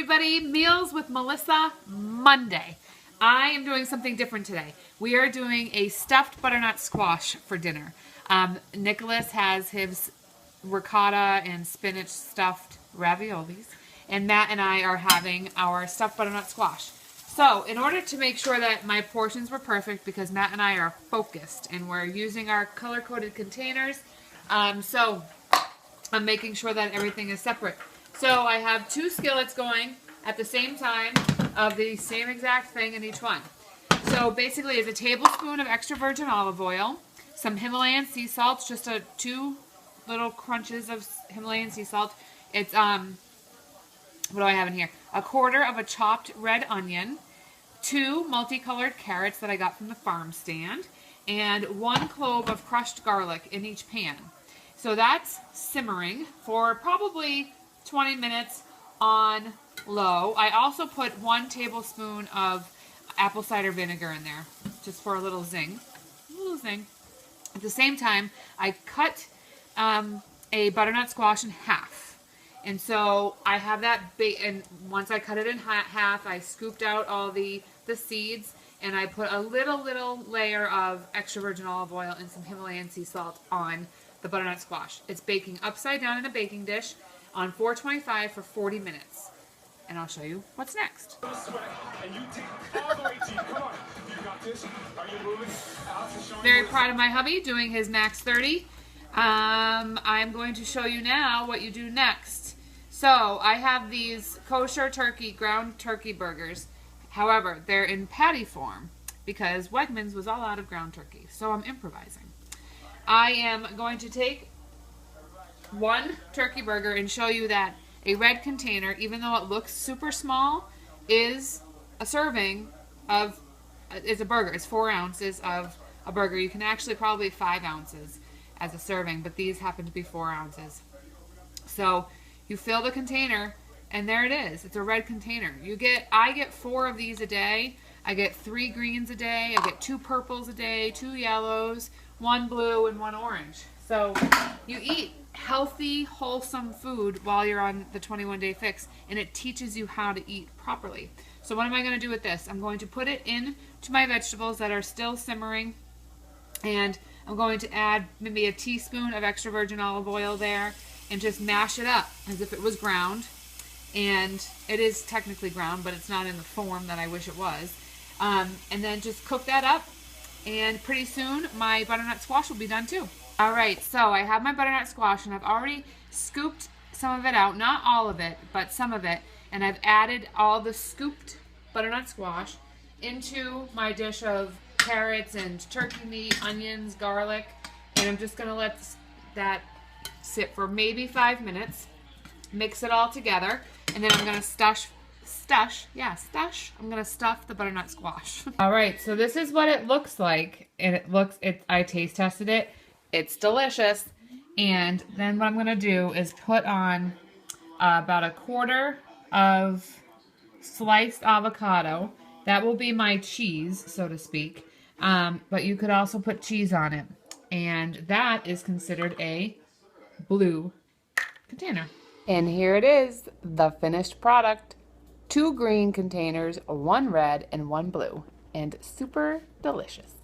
everybody, Meals with Melissa Monday. I am doing something different today. We are doing a stuffed butternut squash for dinner. Nicholas has his ricotta and spinach stuffed raviolis, and Matt and I are having our stuffed butternut squash. So in order to make sure that my portions were perfect, because Matt and I are focused and we're using our color-coded containers, so I'm making sure that everything is separate. So I have 2 skillets going at the same time of the same exact thing in each one. So basically it's a tablespoon of extra virgin olive oil, some Himalayan sea salt, just 2 little crunches of Himalayan sea salt. It's, what do I have in here? 1/4 of a chopped red onion, 2 multicolored carrots that I got from the farm stand, and 1 clove of crushed garlic in each pan. So that's simmering for probably 20 minutes on low. I also put 1 tablespoon of apple cider vinegar in there, just for a little zing. At the same time, I cut a butternut squash in half. And so I have that, and once I cut it in half, I scooped out all the seeds, and I put a little layer of extra virgin olive oil and some Himalayan sea salt on the butternut squash. It's baking upside down in a baking dish on 425 for 40 minutes. And I'll show you what's next. Very proud of my hubby doing his max 30. I'm going to show you now what you do next. So I have these kosher turkey, ground turkey burgers. However, they're in patty form because Wegmans was all out of ground turkey. So I'm improvising. I am going to take 1 turkey burger and show you that a red container, even though it looks super small, is a serving of, it's a burger. It's 4 ounces of a burger. You can actually probably 5 ounces as a serving, but these happen to be 4 ounces. So you fill the container, and there it is. It's a red container. I get 4 of these a day. I get 3 greens a day. I get 2 purples a day, 2 yellows, 1 blue, and 1 orange. So you eat healthy, wholesome food while you're on the 21-day fix, and it teaches you how to eat properly. So what am I going to do with this? I'm going to put it into my vegetables that are still simmering, and I'm going to add maybe a teaspoon of extra virgin olive oil there and just mash it up as if it was ground. And it is technically ground, but it's not in the form that I wish it was. And then just cook that up, and pretty soon my butternut squash will be done too. Alright, so I have my butternut squash, and I've already scooped some of it out, not all of it, but some of it, and I've added all the scooped butternut squash into my dish of carrots and turkey meat, onions, garlic, and I'm just going to let that sit for maybe 5 minutes, mix it all together, and then I'm going to stuff the butternut squash. Alright, so this is what it looks like, and I taste tested it. It's delicious. And then what I'm going to do is put on about 1/4 of sliced avocado. That will be my cheese, so to speak. But you could also put cheese on it. And that is considered a blue container. And here it is, the finished product. 2 green containers, 1 red, and 1 blue. And super delicious.